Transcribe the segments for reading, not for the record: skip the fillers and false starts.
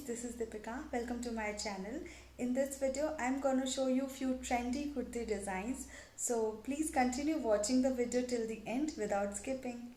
this is Deepika. Welcome to my channel. In this video, I'm gonna show you few trendy kurti designs. So please continue watching the video till the end without skipping.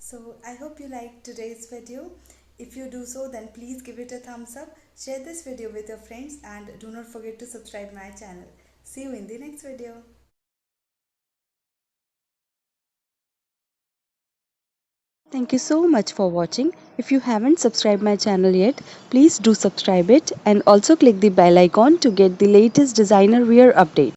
So I hope you liked today's video. If you do so, then please give it a thumbs up, share this video with your friends, and do not forget to subscribe my channel. See you in the next video. Thank you so much for watching. If you haven't subscribed my channel yet, please do subscribe it and also click the bell icon to get the latest designer wear update.